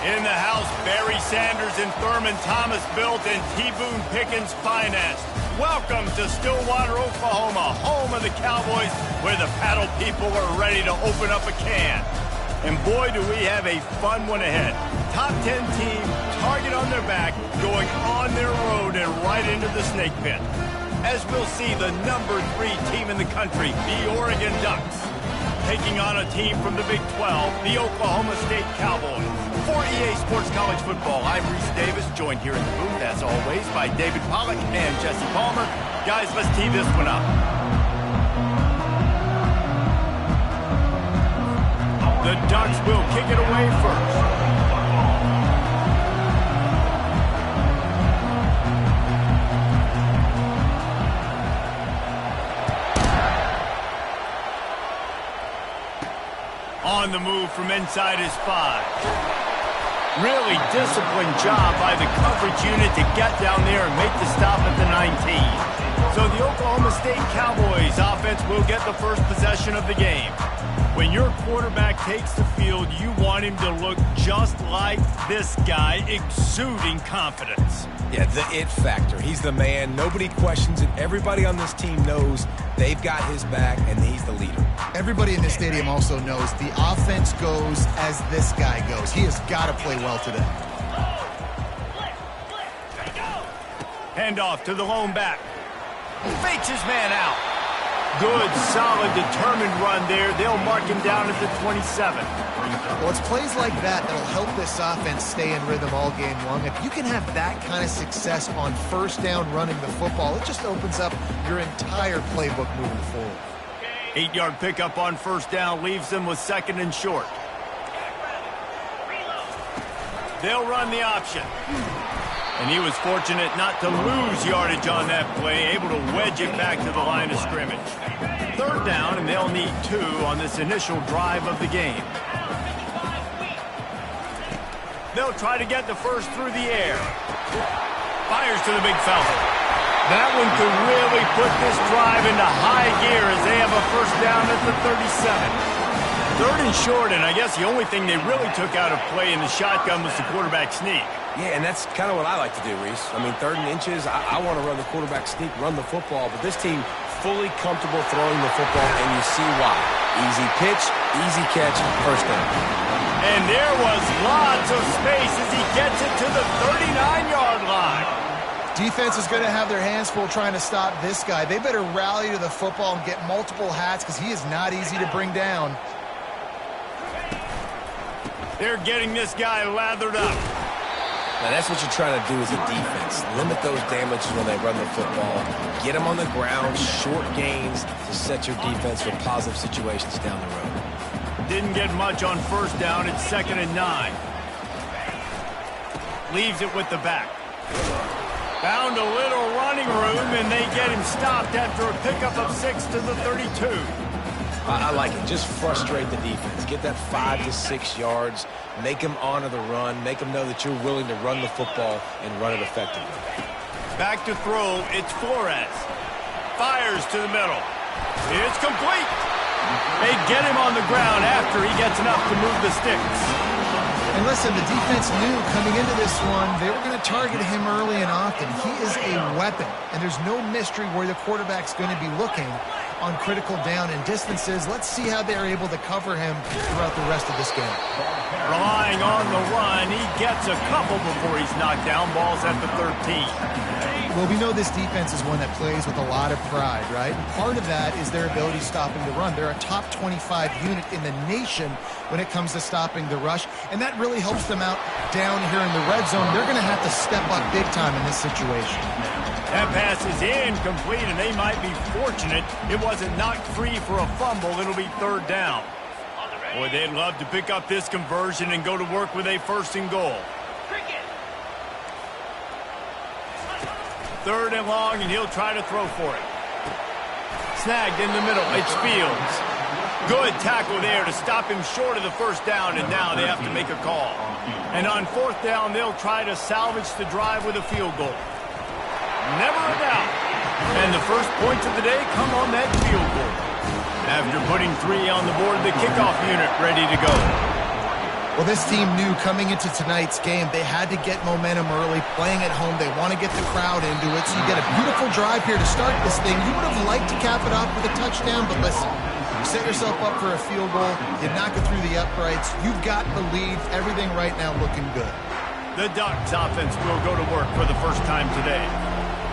In the house, Barry Sanders and Thurman Thomas built and T. Boone Pickens financed. Welcome to Stillwater, Oklahoma, home of the Cowboys, where the paddle people are ready to open up a can. And boy, do we have a fun one ahead. Top 10 team, target on their back, going on their road and right into the snake pit. As we'll see the number 3 team in the country, the Oregon Ducks, taking on a team from the Big 12, the Oklahoma State Cowboys. For EA Sports College Football, I'm Reese Davis, joined here in the booth, as always, by David Pollack and Jesse Palmer. Guys, let's tee this one up. The Ducks will kick it away first. On the move from inside his 5. Really disciplined job by the coverage unit to get down there and make the stop at the 19. So the Oklahoma State Cowboys offense will get the first possession of the game. When your quarterback takes the field, you want him to look just like this guy, exuding confidence. Yeah, the it factor. He's the man. Nobody questions it. Everybody on this team knows they've got his back, and he's the leader. Everybody in this stadium also knows the offense goes as this guy goes. He has got to play well today. Handoff to the lone back. Fakes his man out. Good, solid, determined run there. They'll mark him down at the 27. Well, it's plays like that that'll help this offense stay in rhythm all game long. If you can have that kind of success on first down running the football, it just opens up your entire playbook moving forward. 8-yard pickup on first down leaves them with 2nd and short. They'll run the option. And he was fortunate not to lose yardage on that play, able to wedge it back to the line of scrimmage. 3rd down, and they'll need 2 on this initial drive of the game. They'll try to get the first through the air. Fires to the big fella. That one could really put this drive into high gear as they have a first down at the 37. 3rd and short, and I guess the only thing they really took out of play in the shotgun was the quarterback sneak. Yeah, and that's kind of what I like to do, Reese. I mean, 3rd and inches, I want to run the quarterback sneak, run the football, but this team fully comfortable throwing the football, and you see why. Easy pitch, easy catch, first down. And there was lots of space as he gets it to the 39-yard line. Defense is going to have their hands full trying to stop this guy. They better rally to the football and get multiple hats because he is not easy to bring down. They're getting this guy lathered up. Now, that's what you're trying to do as a defense. Limit those damages when they run the football. Get them on the ground, short gains to set your defense for positive situations down the road. Didn't get much on first down. It's 2nd and 9. Leaves it with the back. Found a little running room, and they get him stopped after a pickup of 6 to the 32. I like it. Just frustrate the defense. Get that 5 to 6 yards. Make them honor the run. Make them know that you're willing to run the football and run it effectively. Back to throw. It's Flores. Fires to the middle. It's complete. They get him on the ground after he gets enough to move the sticks. And listen, the defense knew coming into this one, they were going to target him early and often. He is a weapon, and there's no mystery where the quarterback's going to be looking on critical down and distances. Let's see how they're able to cover him throughout the rest of this game. Relying on the run, he gets a couple before he's knocked down. Ball's at the 13. Well, we know this defense is one that plays with a lot of pride, right? And part of that is their ability stopping the run. They're a top 25 unit in the nation when it comes to stopping the rush, and that really helps them out down here in the red zone. They're going to have to step up big time in this situation. That pass is incomplete, and they might be fortunate it wasn't knocked free for a fumble. It'll be 3rd down. Boy, they'd love to pick up this conversion and go to work with a 1st and goal. 3rd and long, and he'll try to throw for it. Snagged in the middle. It's Fields. Good tackle there to stop him short of the first down, and now they have to make a call. And on 4th down, they'll try to salvage the drive with a field goal. Never a doubt. And the first points of the day come on that field goal. After putting 3 on the board, the kickoff unit ready to go. Well, this team knew coming into tonight's game they had to get momentum early, playing at home. They want to get the crowd into it, so you get a beautiful drive here to start this thing. You would have liked to cap it off with a touchdown, but listen, you set yourself up for a field goal, you knock it through the uprights, you've got the lead, everything right now looking good. The Ducks offense will go to work for the first time today.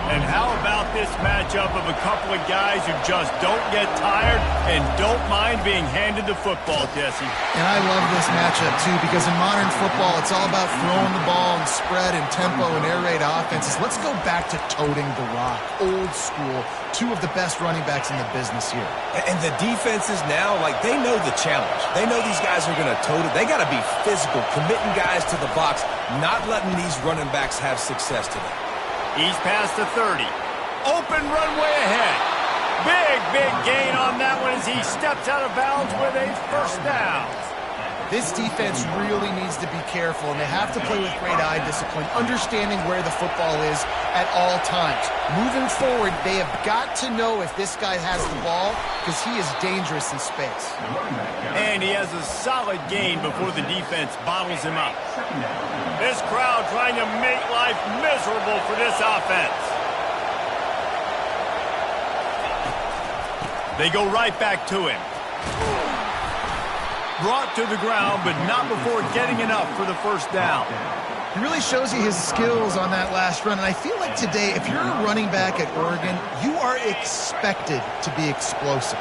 And how about this matchup of a couple of guys who just don't get tired and don't mind being handed the football, Jesse? And I love this matchup, too, because in modern football, it's all about throwing the ball and spread and tempo and air raid offenses. Let's go back to toting the rock, old school, two of the best running backs in the business here. And the defenses now, like, they know the challenge. They know these guys are going to tote it. They got to be physical, committing guys to the box, not letting these running backs have success today. He's past the 30. Open runway ahead. Big gain on that one as he steps out of bounds with a first down. This defense really needs to be careful, and they have to play with great eye discipline, understanding where the football is at all times. Moving forward, they have got to know if this guy has the ball, because he is dangerous in space. And he has a solid gain before the defense bottles him up. This crowd trying to make life miserable for this offense. They go right back to him. Brought to the ground, but not before getting enough for the first down. He really shows you his skills on that last run, and I feel like today, if you're a running back at Oregon, you are expected to be explosive.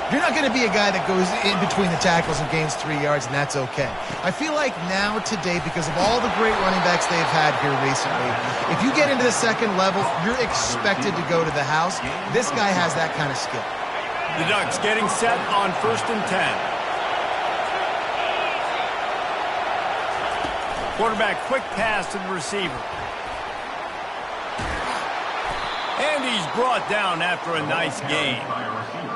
You're not going to be a guy that goes in between the tackles and gains 3 yards, and that's okay. I feel like now today, because of all the great running backs they've had here recently, if you get into the second level, you're expected to go to the house. This guy has that kind of skill. The Ducks getting set on 1st and 10. Quarterback, quick pass to the receiver. And he's brought down after a nice gain.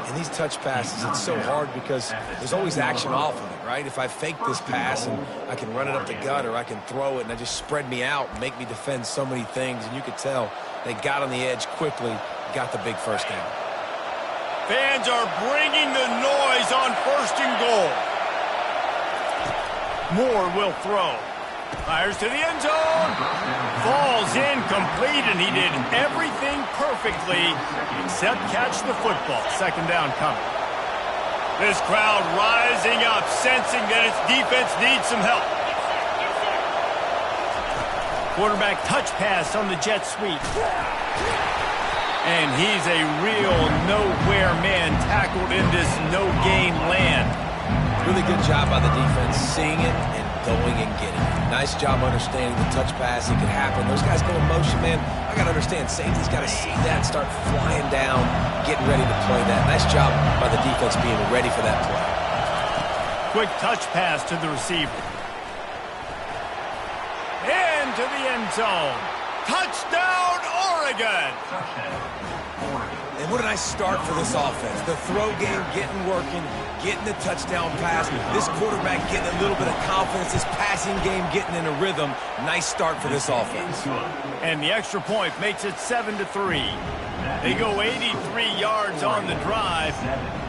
And these touch passes, it's so hard because there's always action off of it, right? If I fake this pass and I can run it up the gut, or I can throw it and I just spread me out and make me defend so many things. And you could tell they got on the edge quickly, got the big first down. Fans are bringing the noise on 1st and goal. Moore will throw. Fires to the end zone. Falls incomplete, and he did everything perfectly except catch the football. Second down coming. This crowd rising up, sensing that its defense needs some help. Quarterback touch pass on the jet sweep. And he's a real nowhere man tackled in this no-gain land. Really good job by the defense, seeing it and going and getting it. Nice job understanding the touch pass. It could happen. Those guys go in motion, man. I got to understand, safety's got to see that and start flying down, getting ready to play that. Nice job by the defense being ready for that play. Quick touch pass to the receiver. Into the end zone. Touchdown, Oregon! And what a nice start for this offense. The throw game getting working, getting the touchdown pass. This quarterback getting a little bit of confidence. This passing game getting in a rhythm. Nice start for this offense. And the extra point makes it 7-3. They go 83 yards on the drive,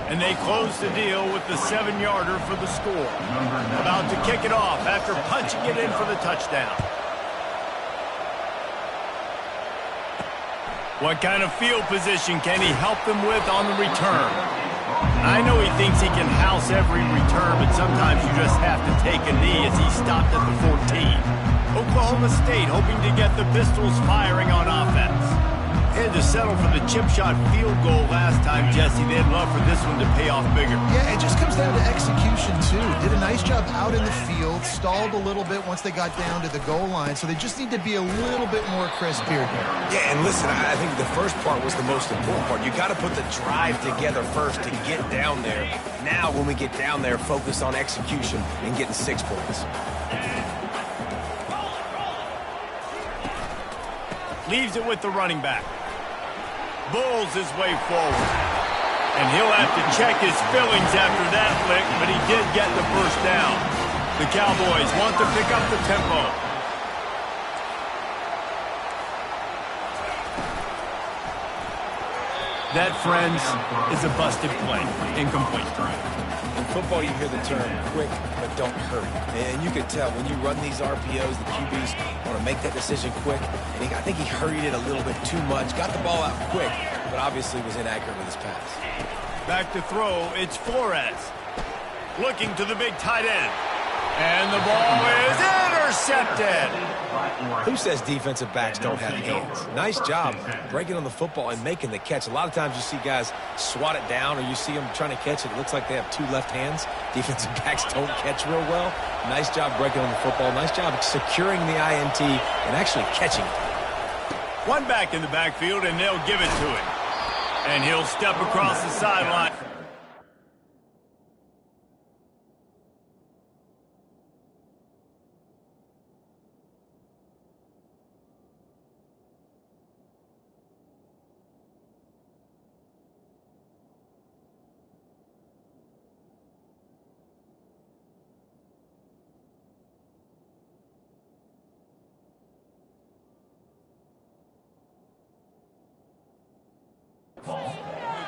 and they close the deal with the 7-yarder for the score. About to kick it off after punching it in for the touchdown. What kind of field position can he help them with on the return? I know he thinks he can house every return, but sometimes you just have to take a knee as he stopped at the 14. Oklahoma State hoping to get the Pistols firing on offense. They had to settle for the chip shot field goal last time, Jesse. They'd love for this one to pay off bigger. Yeah, it just comes down to execution, too. Did a nice job out in the field, stalled a little bit once they got down to the goal line, so they just need to be a little bit more crisp here. Yeah, and listen, I think the first part was the most important part. You got to put the drive together first to get down there. Now, when we get down there, focus on execution and getting 6 points. Leaves it with the running back. Bulls his way forward. And he'll have to check his fillings after that flick, but he did get the first down. The Cowboys want to pick up the tempo. That, friends, is a busted play. Incomplete. In football, you hear the term quick, but don't hurry. And you can tell when you run these RPOs, the QBs want to make that decision quick. And I think he hurried it a little bit too much, got the ball out quick, but obviously was inaccurate with his pass. Back to throw, it's Flores. Looking to the big tight end. And the ball is intercepted. Who says defensive backs don't have hands? Nice job breaking on the football and making the catch. A lot of times you see guys swat it down or you see them trying to catch it. It looks like they have two left hands. Defensive backs don't catch real well. Nice job breaking on the football. Nice job securing the INT and actually catching it. One back in the backfield, and they'll give it to him. And he'll step across the sideline.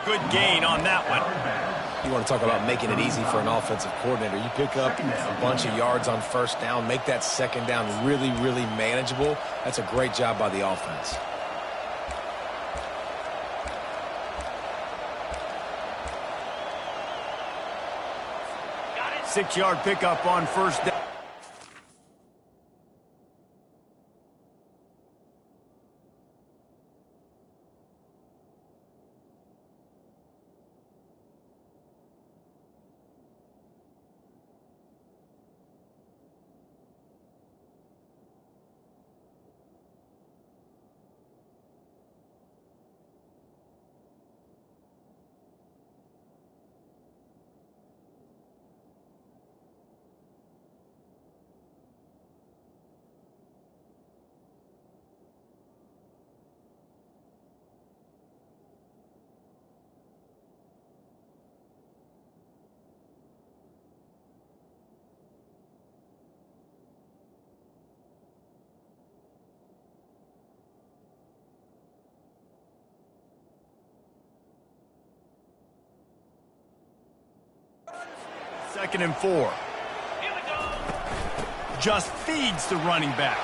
Good gain on that one. You want to talk about making it easy for an offensive coordinator. You pick up a bunch of yards on first down, make that second down really, really manageable. That's a great job by the offense. Got it. 6-yard pickup on first down. Second and 4. Just feeds the running back.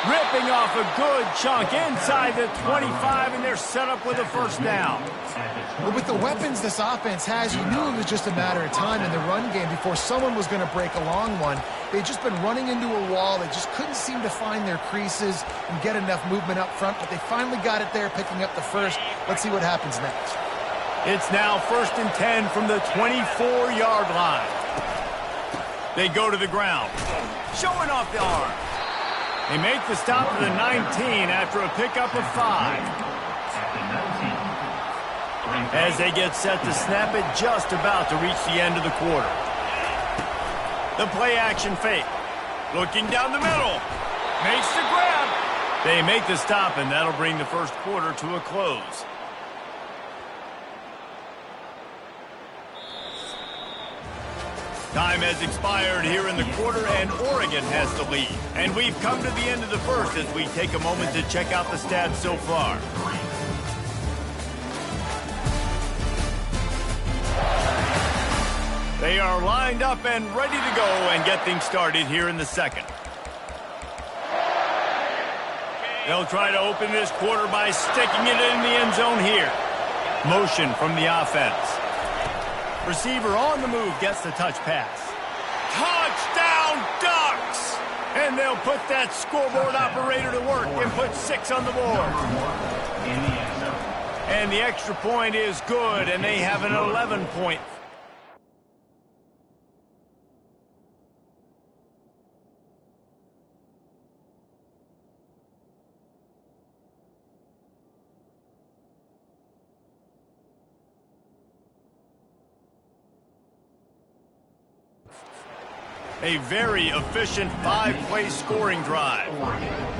Ripping off a good chunk inside the 25, and they're set up with a first down. Well, with the weapons this offense has, you knew it was just a matter of time in the run game before someone was going to break a long one. They'd just been running into a wall. They just couldn't seem to find their creases and get enough movement up front, but they finally got it there, picking up the first. Let's see what happens next. It's now 1st and 10 from the 24-yard line. They go to the ground, showing off the arm. They make the stop to the 19 after a pickup of 5. As they get set to snap it, just about to reach the end of the quarter. The play-action fake. Looking down the middle. Makes the grab. They make the stop, and that'll bring the first quarter to a close. Time has expired here in the quarter, and Oregon has the lead. And we've come to the end of the first as we take a moment to check out the stats so far. They are lined up and ready to go and get things started here in the second. They'll try to open this quarter by sticking it in the end zone here. Motion from the offense. Receiver on the move gets the touch pass. Touchdown Ducks! And they'll put that scoreboard operator to work and put 6 on the board. And the extra point is good, and they have an 11-point. A very efficient 5-play scoring drive.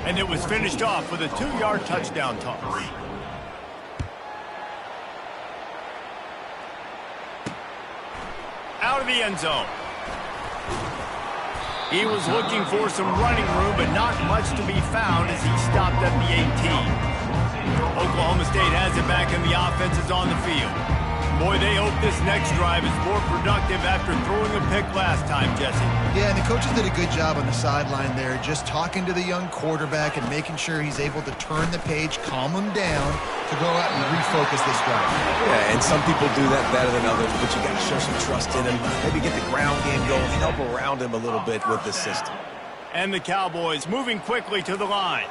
And it was finished off with a 2-yard touchdown toss. Out of the end zone. He was looking for some running room, but not much to be found as he stopped at the 18. Oklahoma State has it back and the offense is on the field. Boy, they hope this next drive is more productive after throwing a pick last time, Jesse. Yeah, and the coaches did a good job on the sideline there, just talking to the young quarterback and making sure he's able to turn the page, calm him down to go out and refocus this drive. Yeah, and some people do that better than others, but you got to show some trust in him. Maybe get the ground game going, help around him a little bit with the system. And the Cowboys moving quickly to the line.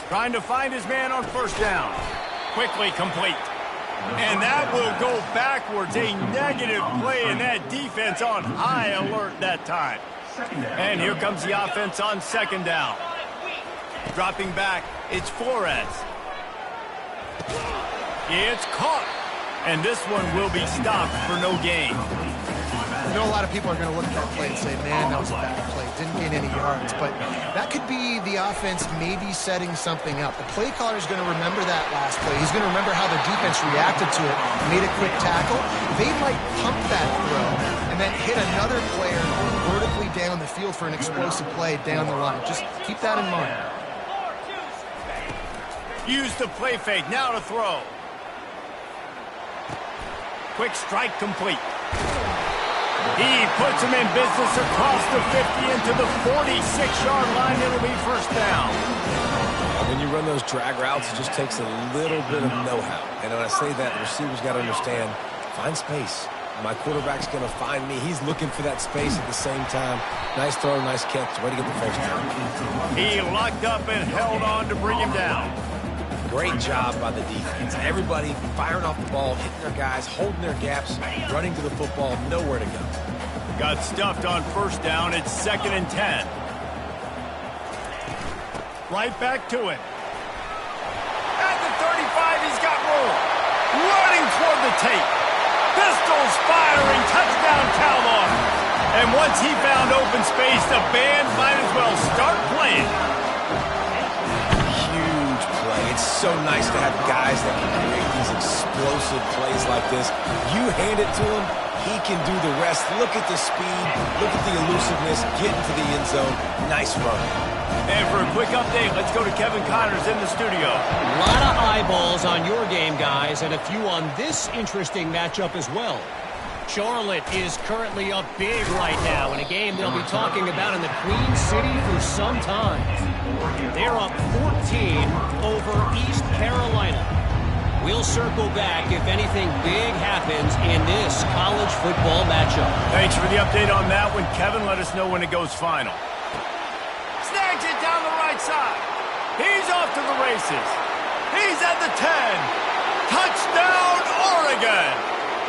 Trying to find his man on first down. Quickly complete. And that will go backwards. A negative play, and that defense on high alert that time. And here comes the offense on second down. Dropping back, it's Flores. It's caught. And this one will be stopped for no gain. I know a lot of people are going to look at that play and say, man, that was a bad play. Didn't gain any yards. But that could be the offense maybe setting something up. The play caller is going to remember that last play. He's going to remember how the defense reacted to it, made a quick tackle. They might pump that throw and then hit another player vertically down the field for an explosive play down the line. Just keep that in mind. Use the play fake. Now to throw. Quick strike complete. He puts him in business across the 50 into the 46-yard line. It'll be first down. When you run those drag routes, it just takes a little bit of know-how. And when I say that, the receivers got to understand, find space. My quarterback's going to find me. He's looking for that space at the same time. Nice throw, nice catch. Way to get the first down. He locked up and held on to bring him down. Great job by the defense. Everybody firing off the ball, hitting their guys, holding their gaps, running to the football, nowhere to go. Got stuffed on first down. It's 2nd and 10. Right back to it. At the 35, he's got room. Running toward the tape. Pistols firing. Touchdown, Cowboys. And once he found open space, the band might as well start playing. It's so nice to have guys that can create these explosive plays like this. You hand it to him, he can do the rest. Look at the speed, look at the elusiveness, get into the end zone. Nice run. And for a quick update, let's go to Kevin Connors in the studio. A lot of eyeballs on your game, guys, and a few on this interesting matchup as well. Charlotte is currently up big right now in a game they'll be talking about in the Queen City for some time. They're up 14 over East Carolina. We'll circle back if anything big happens in this college football matchup. Thanks for the update on that one, Kevin. Let us know when it goes final. Snags it down the right side. He's off to the races. He's at the 10. Touchdown, Oregon.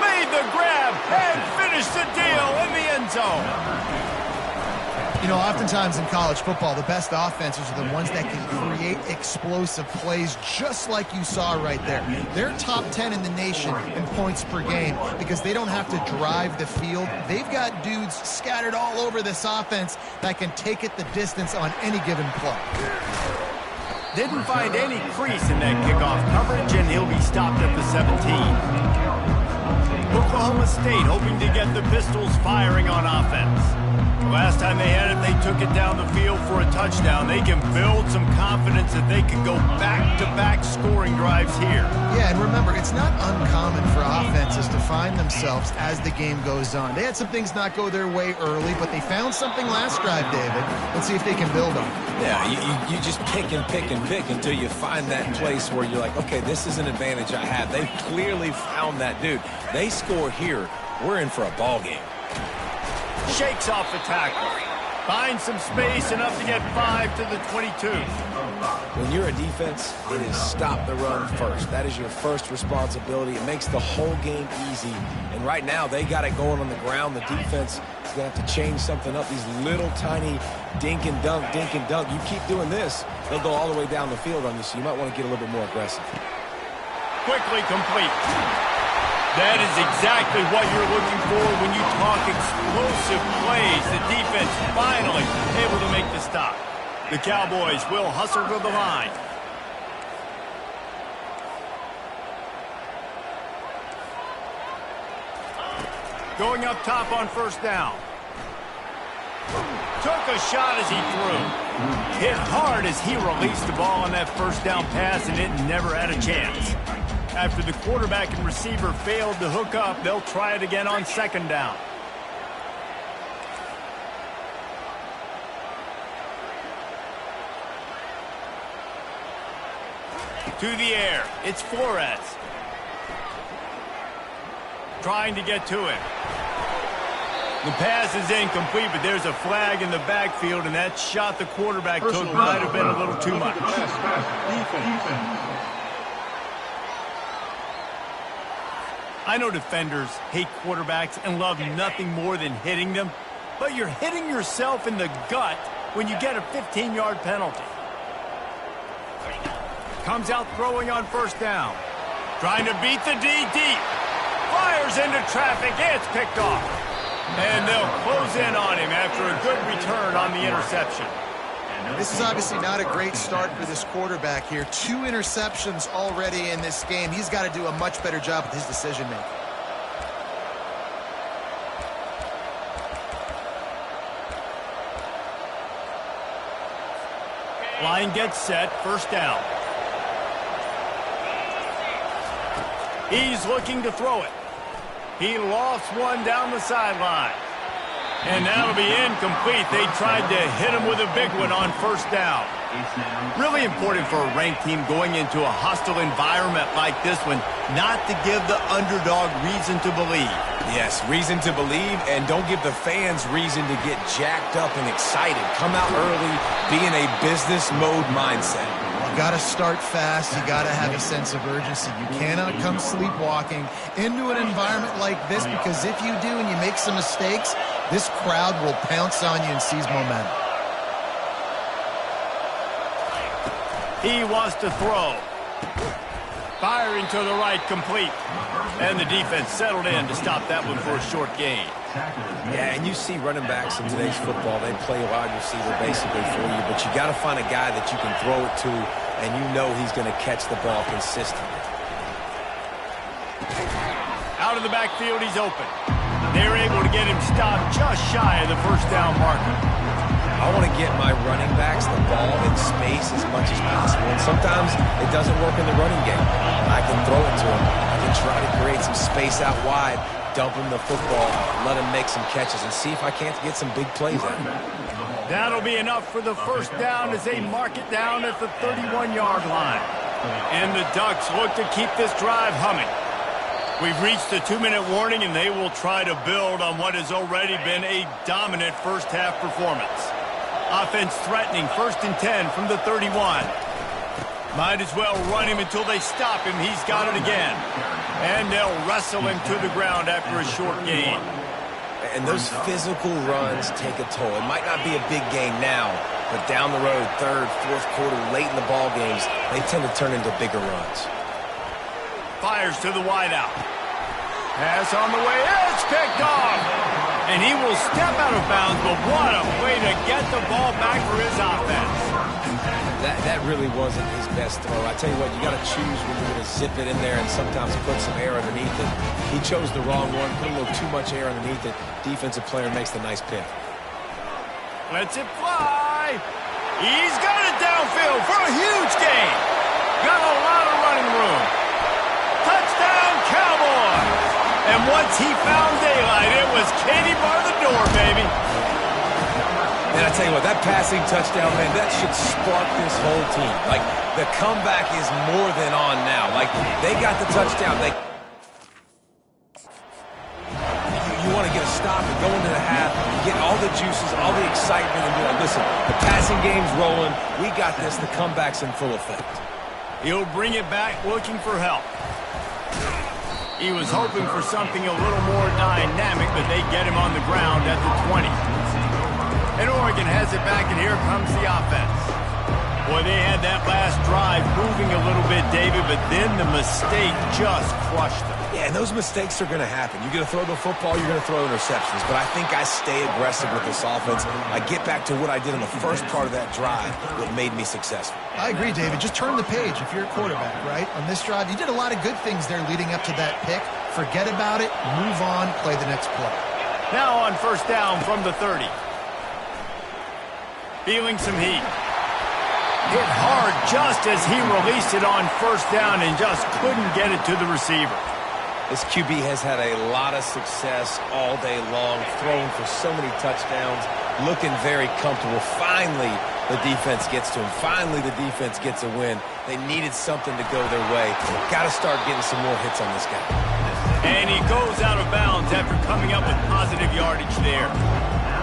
Made the grab and finished the deal in the end zone. You know, oftentimes in college football, the best offenses are the ones that can create explosive plays just like you saw right there. They're top 10 in the nation in points per game because they don't have to drive the field. They've got dudes scattered all over this offense that can take it the distance on any given play. Didn't find any crease in that kickoff coverage, and he'll be stopped at the 17. Oklahoma State hoping to get the Pistols firing on offense. Last time they had it, they took it down the field for a touchdown. They can build some confidence that they can go back-to-back scoring drives here. Yeah, and remember, it's not uncommon for offenses to find themselves as the game goes on. They had some things not go their way early, but they found something last drive, David. Let's see if they can build on it. Yeah, you just pick and pick and pick until you find that place where you're like, okay, this is an advantage I have. They've clearly found that dude. They score here, we're in for a ball game. Shakes off the tackle. Finds some space, enough to get 5 to the 22. When you're a defense, it is stop the run first. That is your first responsibility. It makes the whole game easy. And right now, they got it going on the ground. The defense is going to have to change something up. These little tiny dink and dunk, dink and dunk. You keep doing this, they'll go all the way down the field on you, so you might want to get a little bit more aggressive. Quickly complete. That is exactly what you're looking for when you talk explosive plays. The defense finally able to make the stop. The Cowboys will hustle to the line. Going up top on first down. took a shot as he threw. Hit hard as he released the ball on that first down pass, and it never had a chance. After the quarterback and receiver failed to hook up, they'll try it again on second down. To the air, it's Flores. Trying to get to it. The pass is incomplete, but there's a flag in the backfield, and that shot the quarterback took might have been a little too much. I know defenders hate quarterbacks and love nothing more than hitting them, but you're hitting yourself in the gut when you get a 15-yard penalty. Comes out throwing on first down. Trying to beat the D deep. Fires into traffic. It's picked off. And they'll close in on him after a good return on the interception. This is obviously not a great start for this quarterback here. 2 interceptions already in this game. He's got to do a much better job with his decision-making. Line gets set. First down. He's looking to throw it. He lofts one down the sideline. And that'll be incomplete. They tried to hit him with a big one on first down. Really important for a ranked team going into a hostile environment like this one, not to give the underdog reason to believe. Yes, reason to believe, and don't give the fans reason to get jacked up and excited. Come out early, be in a business mode mindset. You got to start fast. You got to have a sense of urgency. You cannot come sleepwalking into an environment like this, because if you do and you make some mistakes, this crowd will pounce on you and seize momentum. He wants to throw. Firing to the right, complete. And the defense settled in to stop that one for a short gain. Yeah, and you see running backs in today's football, they play a wide receiver basically for you, but you got to find a guy that you can throw it to, and you know he's going to catch the ball consistently. Out of the backfield, he's open. They're able to get him stopped just shy of the first down marker. I want to get my running backs the ball in space as much as possible, and sometimes it doesn't work in the running game. I can throw it to him. I can try to create some space out wide, dump him the football, let him make some catches, and see if I can't get some big plays out of him. That'll be enough for the first down as they mark it down at the 31-yard line. And the Ducks look to keep this drive humming. We've reached the 2-minute warning, and they will try to build on what has already been a dominant first-half performance. Offense threatening, 1st and 10 from the 31. Might as well run him until they stop him. He's got it again. And they'll wrestle him to the ground after a short gain. And those physical runs take a toll. It might not be a big gain now, but down the road, 3rd, 4th quarter, late in the ball games, they tend to turn into bigger runs. Fires to the wideout. Pass on the way. It's picked off. And he will step out of bounds, but what a way to get the ball back for his offense. That really wasn't his best throw. I tell you what, you got to choose when you're going to zip it in there and sometimes put some air underneath it. He chose the wrong one, put a little too much air underneath it. Defensive player makes the nice pick. Lets it fly. He's got it downfield for a huge gain. Got a lot of running room. Touchdown, Cowboys! And once he found daylight, it was Katie bar the door, baby. And I tell you what, that passing touchdown, man, that should spark this whole team. Like, the comeback is more than on now. Like, they got the touchdown. You want to get a stop and go into the half, get all the juices, all the excitement, and be like, listen, the passing game's rolling. We got this. The comeback's in full effect. He'll bring it back looking for help. He was hoping for something a little more dynamic, but they get him on the ground at the 20. And Oregon has it back, and here comes the offense. Boy, they had that last drive moving a little bit, David, but then the mistake just crushed them. Yeah, and those mistakes are going to happen. You're going to throw the football, you're going to throw interceptions. But I think I stay aggressive with this offense. I get back to what I did in the first part of that drive that made me successful. I agree, David. Just turn the page if you're a quarterback, right? On this drive, you did a lot of good things there leading up to that pick. Forget about it, move on, play the next play. Now on first down from the 30. Feeling some heat. Hit hard just as he released it on first down and just couldn't get it to the receiver. This QB has had a lot of success all day long, throwing for so many touchdowns, looking very comfortable. Finally, the defense gets to him. Finally, the defense gets a win. They needed something to go their way. Got to start getting some more hits on this guy. And he goes out of bounds after coming up with positive yardage there.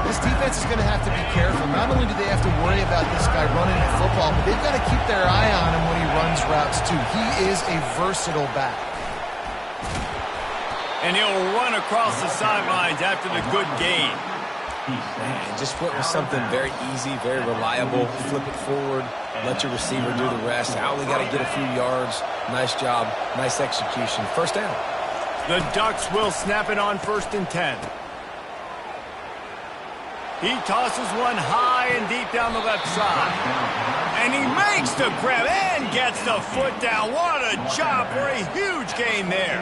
This defense is going to have to be careful. Not only do they have to worry about this guy running the football, but they've got to keep their eye on him when he runs routes too. He is a versatile back. And he'll run across the sidelines after the good gain. And just went with something very easy, very reliable. Flip it forward, let your receiver do the rest. I only got to get a few yards. Nice job, nice execution. First down. The Ducks will snap it on 1st and 10. He tosses one high and deep down the left side. And he makes the grab and gets the foot down. What a job for a huge gain there.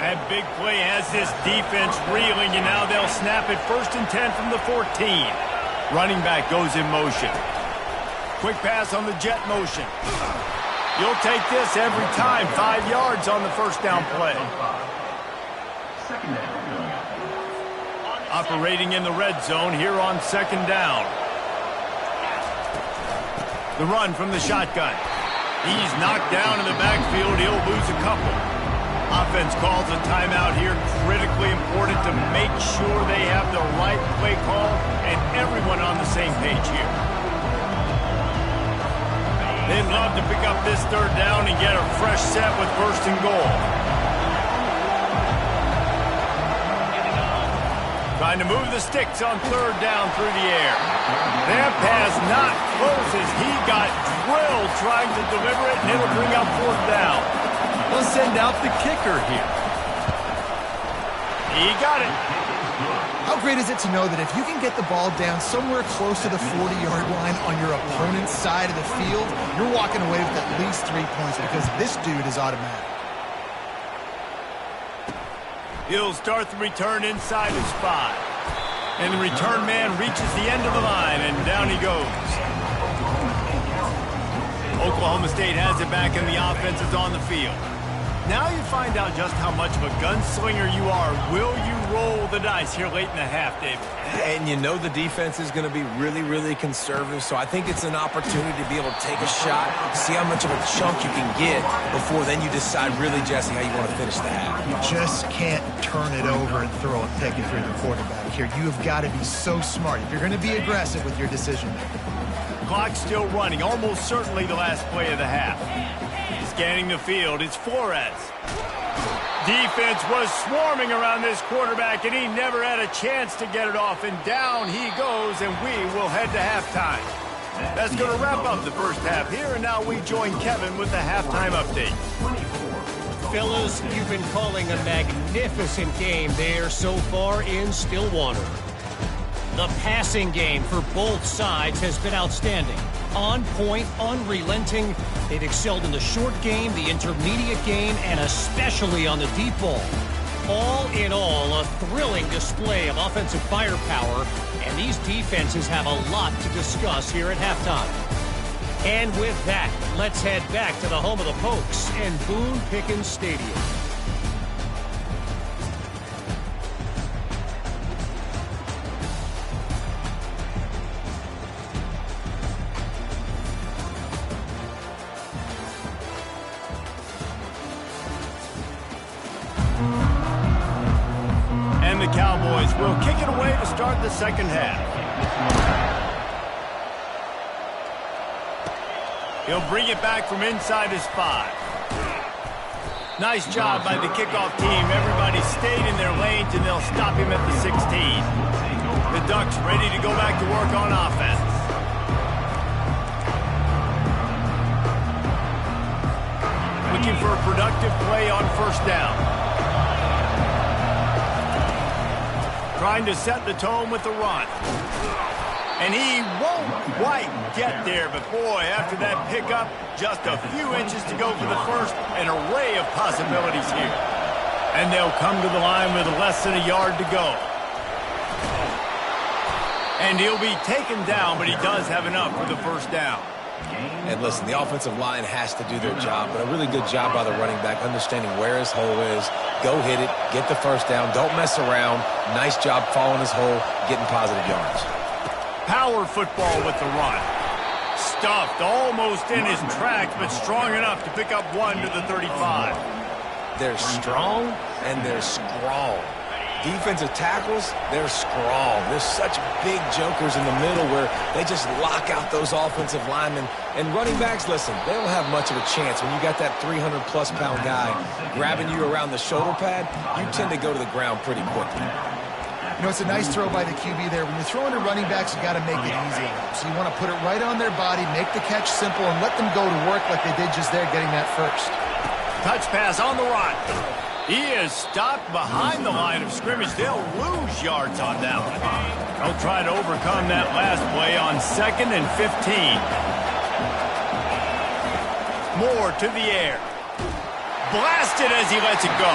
That big play has this defense reeling, and now they'll snap it 1st and 10 from the 14. Running back goes in motion. Quick pass on the jet motion. You'll take this every time. 5 yards on the first down play. Operating in the red zone here on 2nd down. The run from the shotgun. He's knocked down in the backfield. He'll lose a couple. Offense calls a timeout here. Critically important to make sure they have the right play call and everyone on the same page here. They'd love to pick up this 3rd down and get a fresh set with 1st and goal. Trying to move the sticks on 3rd down through the air. That pass not close as he got drilled trying to deliver it, and it'll bring up 4th down. They'll send out the kicker here. He got it. How great is it to know that if you can get the ball down somewhere close to the 40-yard line on your opponent's side of the field, you're walking away with at least 3 points because this dude is automatic. He'll start the return inside his 5. And the return man reaches the end of the line, and down he goes. Oklahoma State has it back, and the offense is on the field. Now you find out just how much of a gunslinger you are. Will you roll the dice here late in the half, David? And you know the defense is going to be really, really conservative, so I think it's an opportunity to be able to take a shot, see how much of a chunk you can get before then you decide really, Jesse, how you want to finish the half. You just can't turn it over and throw a pick if you're the quarterback here. You have got to be so smart if you're going to be aggressive with your decision making. Clock still running, almost certainly the last play of the half. Scanning the field, it's Flores. Defense was swarming around this quarterback, and he never had a chance to get it off. And down he goes, and we will head to halftime. That's going to wrap up the first half here, and now we join Kevin with the halftime update. Fellas, you've been calling a magnificent game there so far in Stillwater. The passing game for both sides has been outstanding. On point, unrelenting. They've excelled in the short game, the intermediate game, and especially on the deep ball. All in all, a thrilling display of offensive firepower, and these defenses have a lot to discuss here at halftime. And with that, let's head back to the home of the Pokes and Boone Pickens Stadium. And the Cowboys will kick it away to start the second half. He'll bring it back from inside his 5. Nice job by the kickoff team. Everybody stayed in their lanes, and they'll stop him at the 16. The Ducks ready to go back to work on offense. Looking for a productive play on first down. Trying to set the tone with the run. And he won't quite get there, but boy, after that pickup, just a few inches to go for the first, an array of possibilities here. And they'll come to the line with less than a yard to go. And he'll be taken down, but he does have enough for the first down. And listen, the offensive line has to do their job, but a really good job by the running back, understanding where his hole is. Go hit it, get the first down, don't mess around. Nice job following his hole, getting positive yards. Power football with the run. Stuffed almost in his tracks, but strong enough to pick up 1 to the 35. They're strong and they're strong. Defensive tackles, they're strong. There's such big jokers in the middle where they just lock out those offensive linemen. And running backs, listen, they don't have much of a chance. When you got that 300-plus pound guy grabbing you around the shoulder pad, you tend to go to the ground pretty quickly. You know, it's a nice throw by the QB there. When you're throwing to running backs, you got to make it easy. So you want to put it right on their body, make the catch simple, and let them go to work like they did just there, getting that first. Touch pass on the run. He is stopped behind the line of scrimmage. They'll lose yards on that one. They'll try to overcome that last play on 2nd and 15. Moore to the air. Blasted as he lets it go.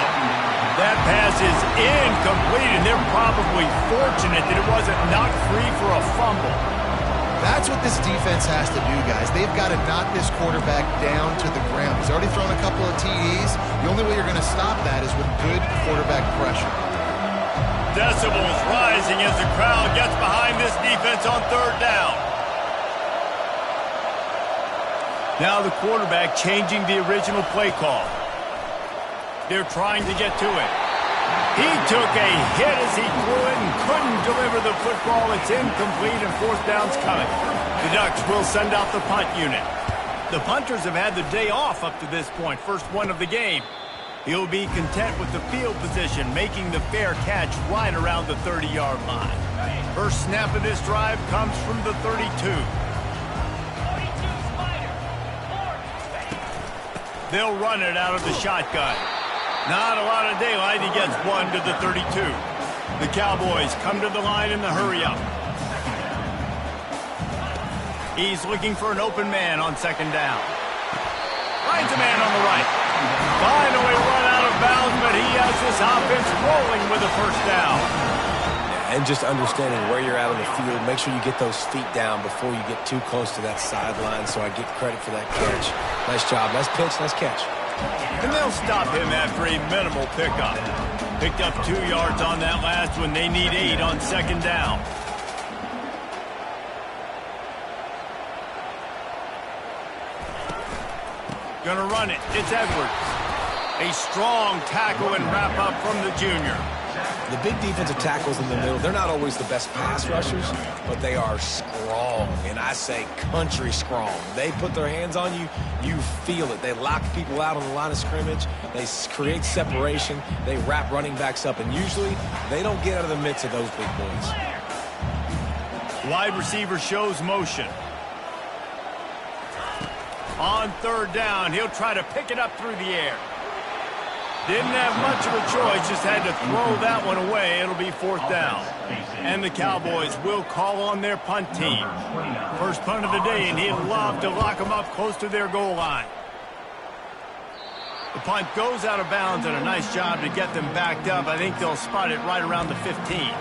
That pass is incomplete, and they're probably fortunate that it wasn't knocked free for a fumble. That's what this defense has to do, guys. They've got to knock this quarterback down to the ground. He's already thrown a couple of TDs. The only way you're going to stop that is with good quarterback pressure. Decibels rising as the crowd gets behind this defense on 3rd down. Now the quarterback changing the original play call. They're trying to get to it. He took a hit as he threw it and couldn't deliver the football. It's incomplete and 4th down's coming. The Ducks will send out the punt unit. The punters have had the day off up to this point, first one of the game. He'll be content with the field position, making the fair catch right around the 30-yard line. First snap of this drive comes from the 32. They'll run it out of the shotgun. Not a lot of daylight. He gets 1 to the 32. The Cowboys come to the line in the hurry-up. He's looking for an open man on 2nd down. Finds a man on the right. Finally run out of bounds, but he has this offense rolling with a first down. And just understanding where you're at on the field, make sure you get those feet down before you get too close to that sideline, so I get credit for that catch. Nice job. Nice pitch. Nice catch. And they'll stop him after a minimal pickup. Picked up 2 yards on that last one. They need 8 on 2nd down. Gonna run it. It's Edwards. A strong tackle and wrap up from the junior. The big defensive tackles in the middle, they're not always the best pass rushers, but they are strong, and I say country strong. They put their hands on you, you feel it. They lock people out on the line of scrimmage. They create separation. They wrap running backs up, and usually they don't get out of the midst of those big boys. Wide receiver shows motion. On 3rd down, he'll try to pick it up through the air. Didn't have much of a choice, just had to throw that one away. It'll be 4th down. And the Cowboys will call on their punt team. First punt of the day, and he'd love to lock them up close to their goal line. The punt goes out of bounds, and a nice job to get them backed up. I think they'll spot it right around the 15.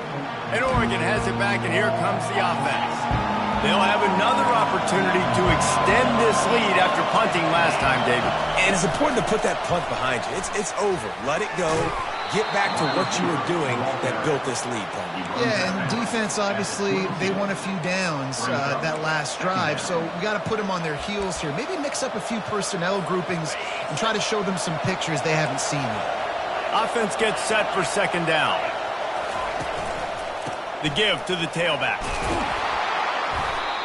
And Oregon has it back, and here comes the offense. They'll have another opportunity to extend this lead after punting last time, David. And it's important to put that punt behind you. It's over. Let it go. Get back to what you were doing that built this lead. Yeah, and defense, obviously, they won a few downs that last drive, so we got to put them on their heels here. Maybe mix up a few personnel groupings and try to show them some pictures they haven't seen yet. Offense gets set for 2nd down. The give to the tailback.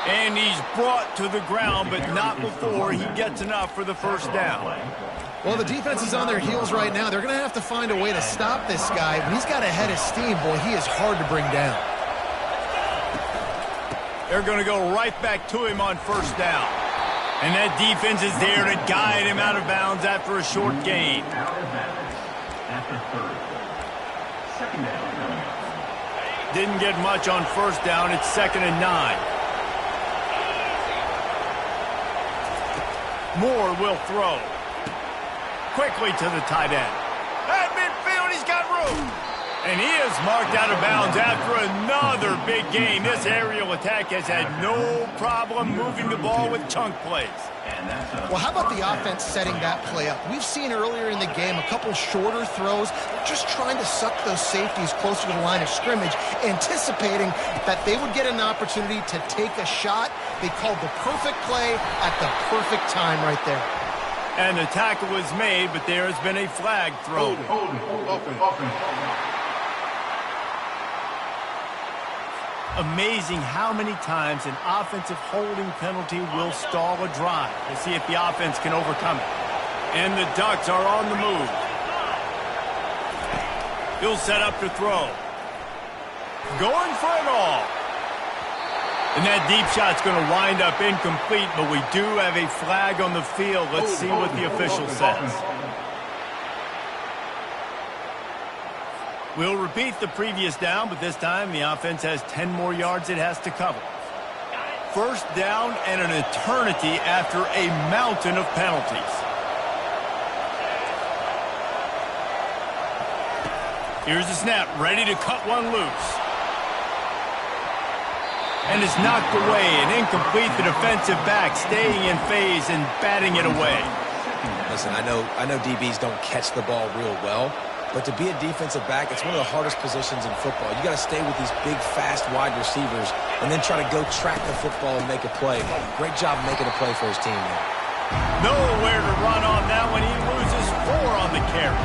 And he's brought to the ground, but not before he gets enough for the first down. Well, the defense is on their heels right now. They're going to have to find a way to stop this guy. When he's got a head of steam, boy, he is hard to bring down. They're going to go right back to him on 1st down. And that defense is there to guide him out of bounds after a short gain. Didn't get much on 1st down. It's 2nd and 9. Moore will throw. Quickly to the tight end. At midfield, he's got room. And he is marked out of bounds after another big gain. This aerial attack has had no problem moving the ball with chunk plays. Well, how about the offense setting that play up? We've seen earlier in the game a couple shorter throws, just trying to suck those safeties closer to the line of scrimmage, anticipating that they would get an opportunity to take a shot. They called the perfect play at the perfect time right there. And the tackle was made, but there has been a flag thrown. Amazing how many times an offensive holding penalty will stall a drive. Let's see if the offense can overcome it. And the Ducks are on the move. He'll set up to throw. Going for it all. And that deep shot's going to wind up incomplete, but we do have a flag on the field. Let's see what the official says. We'll repeat the previous down, but this time the offense has 10 more yards it has to cover. First down and an eternity after a mountain of penalties. Here's the snap, ready to cut one loose. And it's knocked away and incomplete. The defensive back staying in phase and batting it away. Listen, I know DBs don't catch the ball real well, but to be a defensive back, it's one of the hardest positions in football. You got to stay with these big, fast, wide receivers and then try to go track the football and make a play. Great job making a play for his team there. Nowhere to run on that one. He loses 4 on the carry.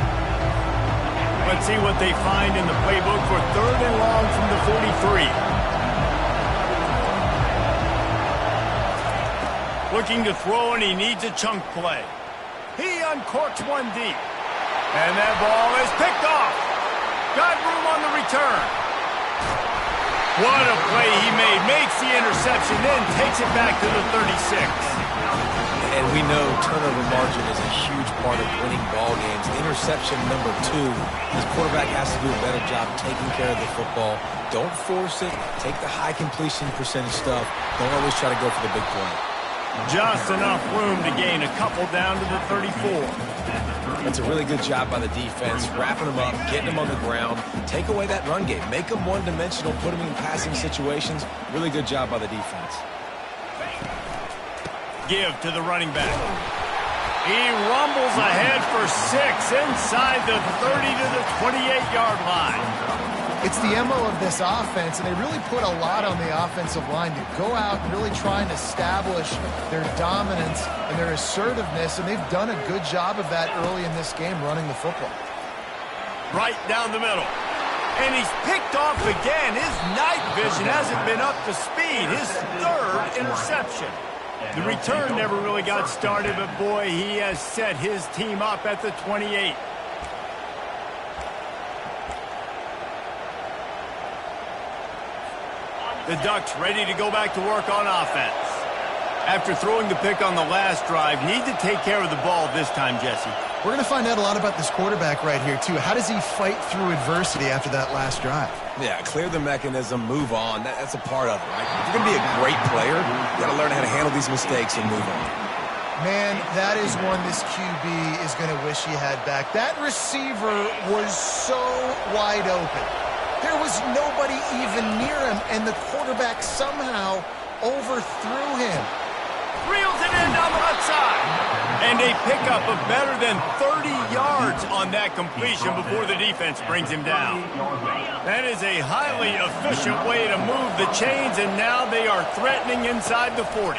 Let's see what they find in the playbook for 3rd and long from the 43. Looking to throw, and he needs a chunk play. He uncorks one deep. And that ball is picked off. Got room on the return. What a play he made. Makes the interception, then takes it back to the 36. And we know turnover margin is a huge part of winning ball games. Interception number 2. His quarterback has to do a better job taking care of the football. Don't force it. Take the high completion percentage stuff. Don't always try to go for the big play. Just enough room to gain a couple down to the 34. That's a really good job by the defense, wrapping them up, getting them on the ground, take away that run game, make them one-dimensional, put them in passing situations. Really good job by the defense. Give to the running back. He rumbles ahead for 6 inside the 30 to the 28-yard line. It's the MO of this offense, and they really put a lot on the offensive line to go out and really try and establish their dominance and their assertiveness, and they've done a good job of that early in this game running the football. Right down the middle. And he's picked off again. His night vision hasn't been up to speed. His 3rd interception. The return never really got started, but boy, he has set his team up at the 28. The Ducks ready to go back to work on offense. After throwing the pick on the last drive, need to take care of the ball this time, Jesse. We're going to find out a lot about this quarterback right here, too. How does he fight through adversity after that last drive? Yeah, clear the mechanism, move on. That's a part of it, right? If you're going to be a great player, you got to learn how to handle these mistakes and move on. Man, that is one this QB is going to wish he had back. That receiver was so wide open. There was nobody even near him, and the quarterback somehow overthrew him. Reels it in down the left side. And a pickup of better than 30 yards on that completion before the defense brings him down. That is a highly efficient way to move the chains, and now they are threatening inside the 40.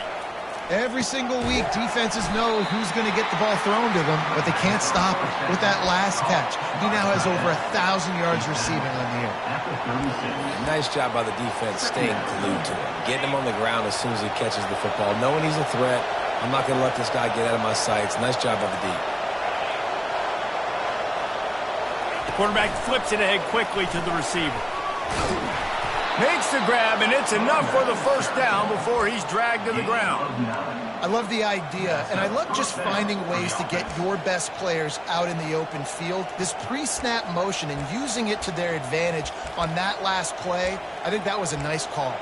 Every single week, defenses know who's going to get the ball thrown to them, but they can't stop him. With that last catch, he now has over 1,000 yards receiving on the year. Nice job by the defense staying glued to him, getting him on the ground as soon as he catches the football, knowing he's a threat. I'm not going to let this guy get out of my sights. Nice job by the D. Quarterback flips it ahead quickly to the receiver. Makes the grab, and it's enough for the first down before he's dragged to the ground. I love the idea, and I love just finding ways to get your best players out in the open field. This pre-snap motion and using it to their advantage on that last play, I think that was a nice call.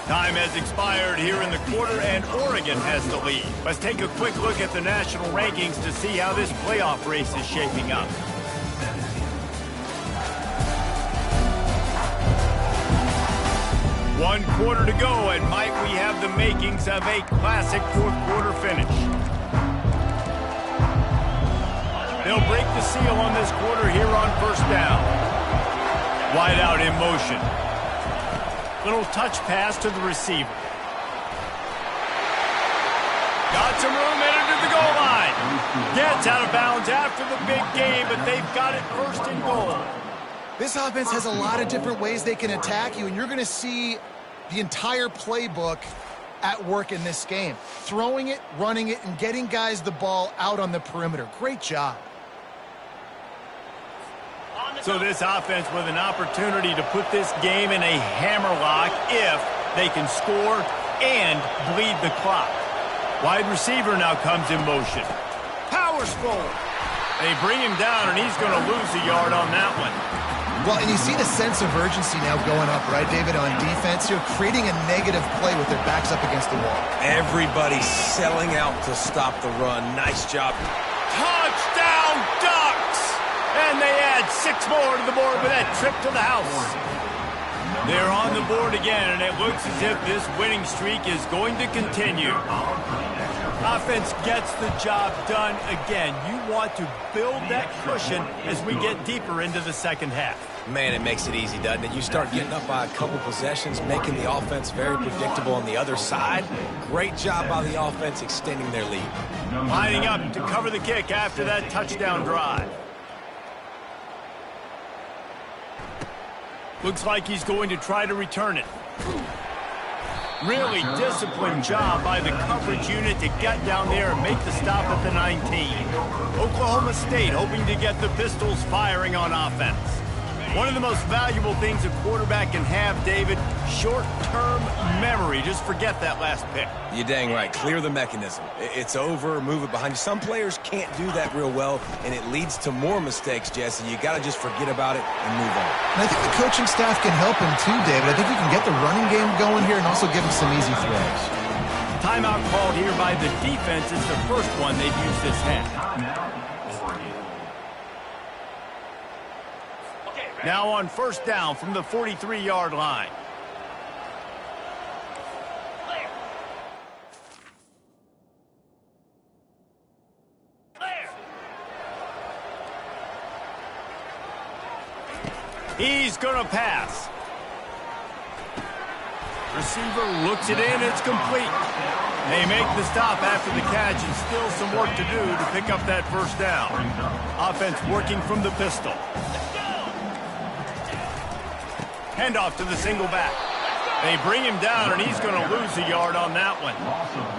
Time has expired here in the quarter, and Oregon has the lead. Let's take a quick look at the national rankings to see how this playoff race is shaping up. One quarter to go, and might we have the makings of a classic fourth quarter finish. They'll break the seal on this quarter here on first down. Wide out in motion. Little touch pass to the receiver. Got some room, headed to the goal line. Gets out of bounds after the big game, but they've got it first and goal. This offense has a lot of different ways they can attack you, and you're going to see the entire playbook at work in this game. Throwing it, running it, and getting guys the ball out on the perimeter. Great job. So this offense with an opportunity to put this game in a hammerlock if they can score and bleed the clock. Wide receiver now comes in motion. Powers forward. They bring him down, and he's going to lose a yard on that one. Well, and you see the sense of urgency now going up, right, David, on defense. You're creating a negative play with their backs up against the wall. Everybody's selling out to stop the run. Nice job. Touchdown, Ducks! And they add 6 more to the board with that trip to the house. They're on the board again, and it looks as if this winning streak is going to continue. Offense gets the job done again. You want to build that cushion as we get deeper into the second half. Man, it makes it easy, doesn't it? You start getting up by a couple possessions, making the offense very predictable on the other side. Great job by the offense extending their lead. Lining up to cover the kick after that touchdown drive. Looks like he's going to try to return it. Really disciplined job by the coverage unit to get down there and make the stop at the 19. Oklahoma State hoping to get the Pistols firing on offense. One of the most valuable things a quarterback can have, David, short-term memory. Just forget that last pick. You're dang right. Clear the mechanism. It's over, move it behind you. Some players can't do that real well, and it leads to more mistakes, Jesse. You got to just forget about it and move on. And I think the coaching staff can help him too, David. I think you can get the running game going here and also give him some easy throws. Timeout called here by the defense. It's the first one they've used this half. Now on first down from the 43-yard line. He's going to pass. Receiver looks it in. It's complete. They make the stop after the catch, and still some work to do to pick up that first down. Offense working from the pistol. Handoff to the single back. They bring him down, and he's going to lose a yard on that one.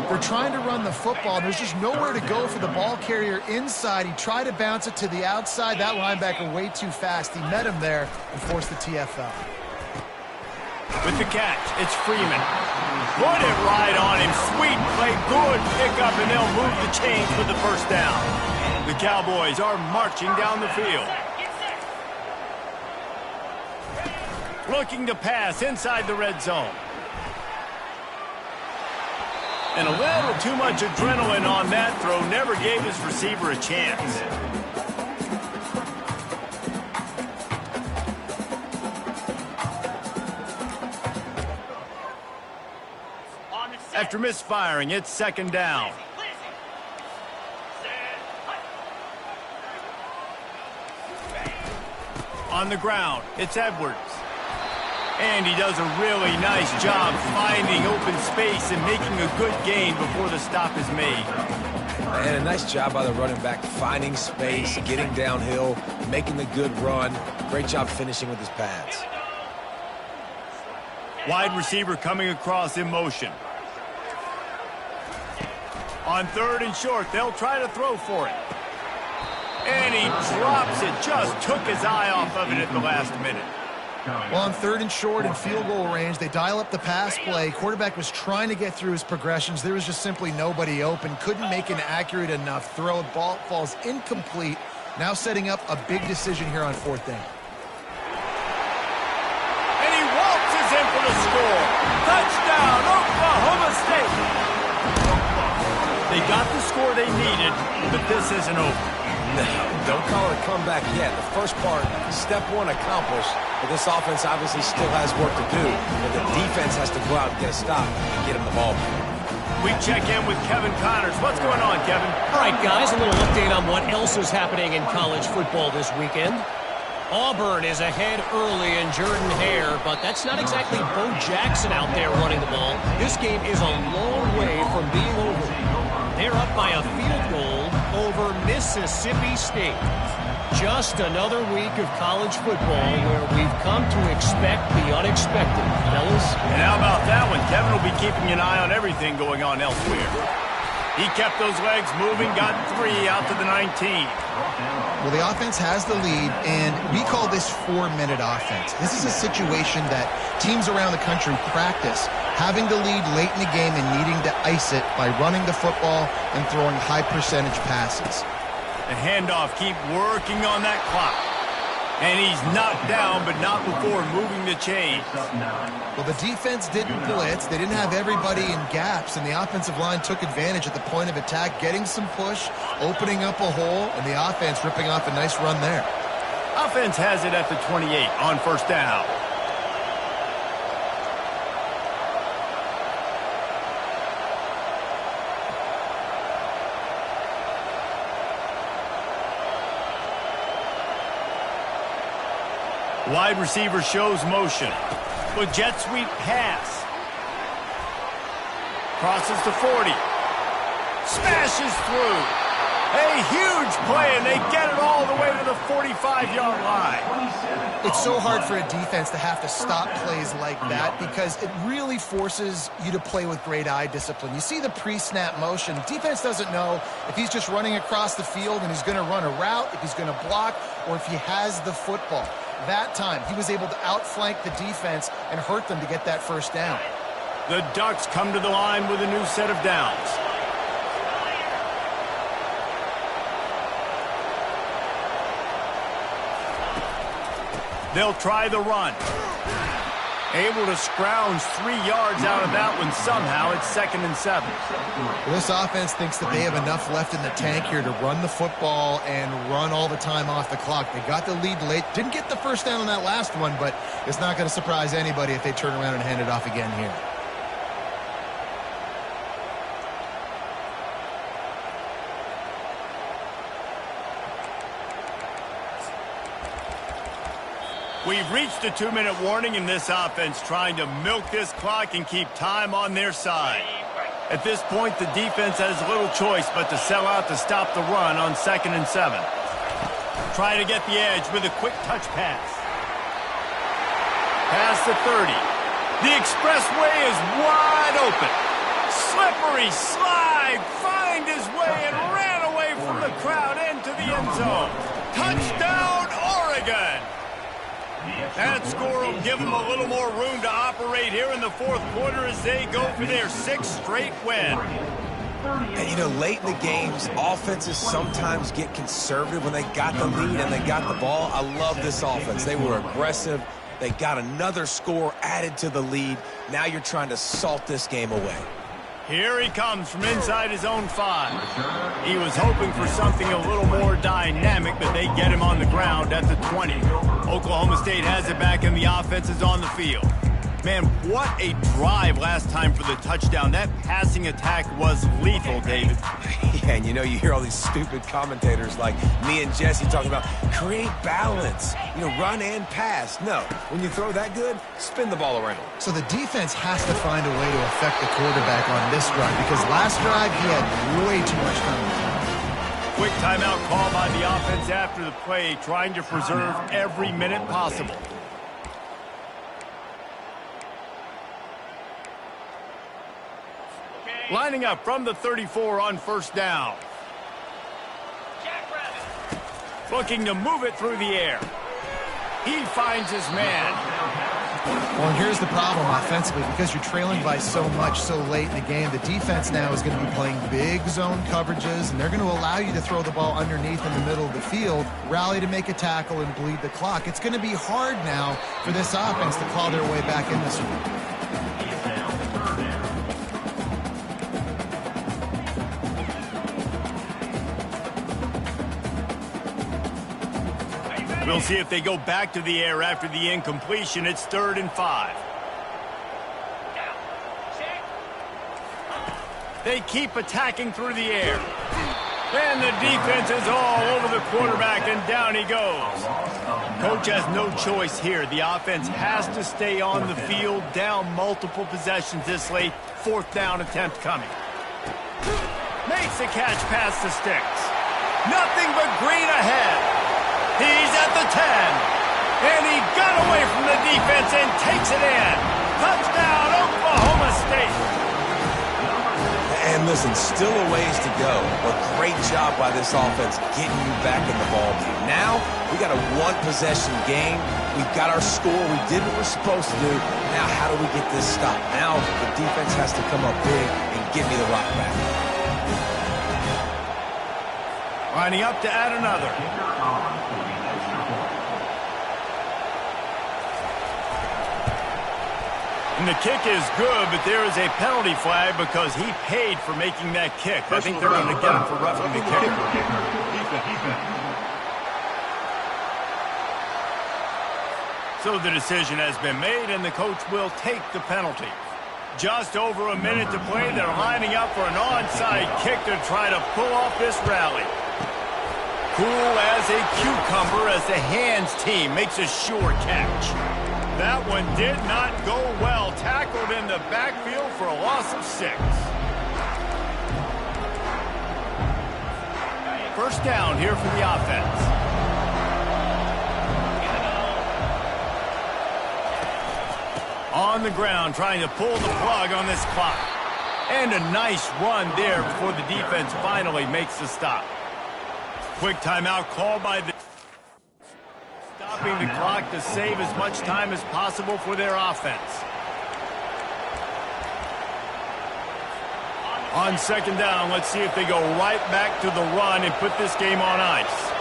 They're trying to run the football. There's just nowhere to go for the ball carrier inside. He tried to bounce it to the outside. That linebacker way too fast. He met him there and forced the TFL. With the catch, it's Freeman. Put it right on him. Sweet play, good pickup, and they'll move the chains with the first down. The Cowboys are marching down the field. Looking to pass inside the red zone. And a little too much adrenaline on that throw. Never gave his receiver a chance. After misfiring, it's second down. On the ground, it's Edwards. And he does a really nice job finding open space and making a good gain before the stop is made. And a nice job by the running back, finding space, getting downhill, making the good run. Great job finishing with his pads. Wide receiver coming across in motion. On third and short, they'll try to throw for it. And he drops it, just took his eye off of it at the last minute. Well, on third and short and field goal range, they dial up the pass play. Quarterback was trying to get through his progressions. There was just simply nobody open. Couldn't make an accurate enough throw. Ball falls incomplete. Now setting up a big decision here on fourth down. And he waltzes in for the score. Touchdown, Oklahoma State! They got the score they needed, but this isn't over. No, don't call it a comeback yet. The first part, step one accomplished, but this offense obviously still has work to do. But the defense has to go out and get a stop and get him the ball. We check in with Kevin Connors. What's going on, Kevin? All right, guys, a little update on what else is happening in college football this weekend. Auburn is ahead early in Jordan-Hare, but that's not exactly Bo Jackson out there running the ball. This game is a long way from being over. They're up by a field goal over Mississippi State. Just another week of college football where we've come to expect the unexpected, fellas. And how about that one? Kevin will be keeping an eye on everything going on elsewhere. He kept those legs moving, got 3 out to the 19. Well, the offense has the lead, and we call this 4-minute offense. This is a situation that teams around the country practice, having the lead late in the game and needing to ice it by running the football and throwing high-percentage passes. The handoff, keep working on that clock. And he's knocked down, but not before moving the chains. Well, the defense didn't blitz. They didn't have everybody in gaps, and the offensive line took advantage at the point of attack, getting some push, opening up a hole, and the offense ripping off a nice run there. Offense has it at the 28 on first down. Wide receiver shows motion. With jet sweep pass. Crosses to 40. Smashes through. A huge play, and they get it all the way to the 45-yard line. It's so hard for a defense to have to stop plays like that because it really forces you to play with great eye discipline. You see the pre-snap motion. Defense doesn't know if he's just running across the field and he's going to run a route, if he's going to block, or if he has the football. That time, he was able to outflank the defense and hurt them to get that first down. The Ducks come to the line with a new set of downs. They'll try the run. Able to scrounge 3 yards out of that one somehow. It's 2nd and 7. Well, this offense thinks that they have enough left in the tank here to run the football and run all the time off the clock. They got the lead late. Didn't get the first down on that last one, but it's not going to surprise anybody if they turn around and hand it off again here. We've reached a 2-minute warning in this offense, trying to milk this clock and keep time on their side. At this point, the defense has little choice but to sell out to stop the run on 2nd and 7. Trying to get the edge with a quick touch pass. Past the 30. The expressway is wide open. Slippery slide, find his way and ran away from the crowd into the end zone. Touchdown, Oregon! That score will give them a little more room to operate here in the 4th quarter as they go for their 6th straight win. And, you know, late in the games, offenses sometimes get conservative when they got the lead and they got the ball. I love this offense. They were aggressive. They got another score added to the lead. Now you're trying to salt this game away. Here he comes from inside his own 5. He was hoping for something a little more dynamic, but they get him on the ground at the 20. Oklahoma State has it back, and the offense is on the field. Man, what a drive last time for the touchdown. That passing attack was lethal, David. Yeah, and you know, you hear all these stupid commentators like me and Jesse talking about create balance, you know, run and pass. No, when you throw that good, spin the ball around. So the defense has to find a way to affect the quarterback on this drive because last drive he had way too much time. Quick timeout call by the offense after the play, trying to preserve every minute possible. Lining up from the 34 on first down. Looking to move it through the air. He finds his man. Well, and here's the problem offensively. Because you're trailing by so much so late in the game, the defense now is going to be playing big zone coverages, and they're going to allow you to throw the ball underneath in the middle of the field, rally to make a tackle, and bleed the clock. It's going to be hard now for this offense to claw their way back in this one. We'll see if they go back to the air after the incompletion. It's 3rd and 5. They keep attacking through the air. And the defense is all over the quarterback, and down he goes. Coach has no choice here. The offense has to stay on the field, down multiple possessions this late. 4th down attempt coming. Makes the catch past the sticks. Nothing but green ahead. He's at the 10. And he got away from the defense and takes it in. Touchdown, Oklahoma State. And listen, still a ways to go, but great job by this offense getting you back in the ballgame. Now, we got a one-possession game. We've got our score. We did what we're supposed to do. Now, how do we get this stopped? Now, the defense has to come up big and give me the rock back. Lining up to add another. And the kick is good, but there is a penalty flag because he paid for making that kick. I think they're going to get him for roughing the kicker. So the decision has been made, and the coach will take the penalty. Just over a minute to play. They're lining up for an onside kick to try to pull off this rally. Cool as a cucumber as the hands team makes a sure catch. That one did not go well. Tackled in the backfield for a loss of 6. 1st down here for the offense. On the ground, trying to pull the plug on this clock. And a nice run there before the defense finally makes the stop. Quick timeout called by the... stopping the clock to save as much time as possible for their offense. On 2nd down, let's see if they go right back to the run and put this game on ice.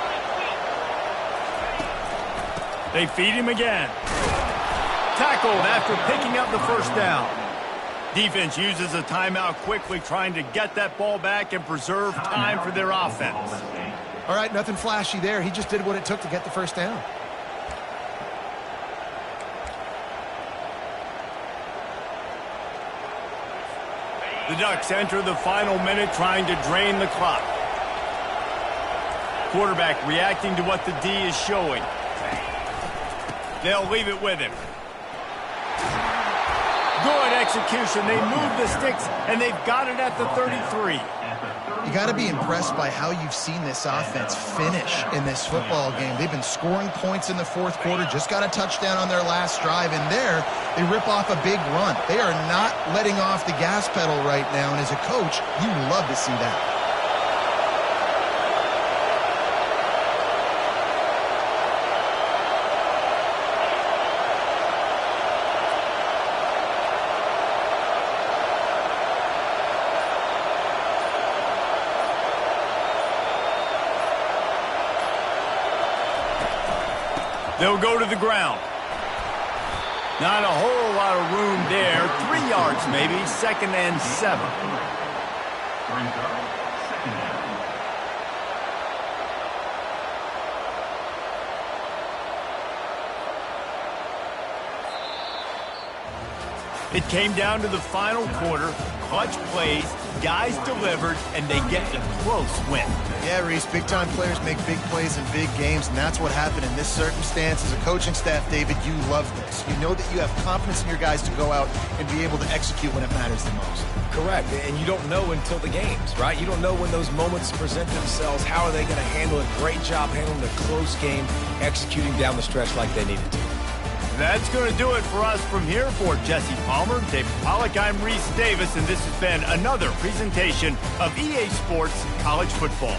They feed him again. Tackled after picking up the 1st down. Defense uses a timeout quickly, trying to get that ball back and preserve time for their offense. All right, nothing flashy there. He just did what it took to get the 1st down. The Ducks enter the final minute trying to drain the clock. Quarterback reacting to what the D is showing. They'll leave it with him. Good execution. They move the sticks, and they've got it at the 33. You got to be impressed by how you've seen this offense finish in this football game. They've been scoring points in the 4th quarter, just got a touchdown on their last drive, and there they rip off a big run. They are not letting off the gas pedal right now, and as a coach, you love to see that. They'll go to the ground. Not a whole lot of room there. 3 yards maybe. 2nd and 7. It came down to the final quarter. Clutch plays, guys delivered, and they get a close win. Yeah, Reese, big-time players make big plays in big games, and that's what happened in this circumstance. As a coaching staff, David, you love this. You know that you have confidence in your guys to go out and be able to execute when it matters the most. Correct, and you don't know until the games, right? You don't know when those moments present themselves. How are they going to handle it? Great job handling the close game, executing down the stretch like they needed to. That's going to do it for us from here. For Jesse Palmer, David Pollack, I'm Reese Davis, and this has been another presentation of EA Sports College Football.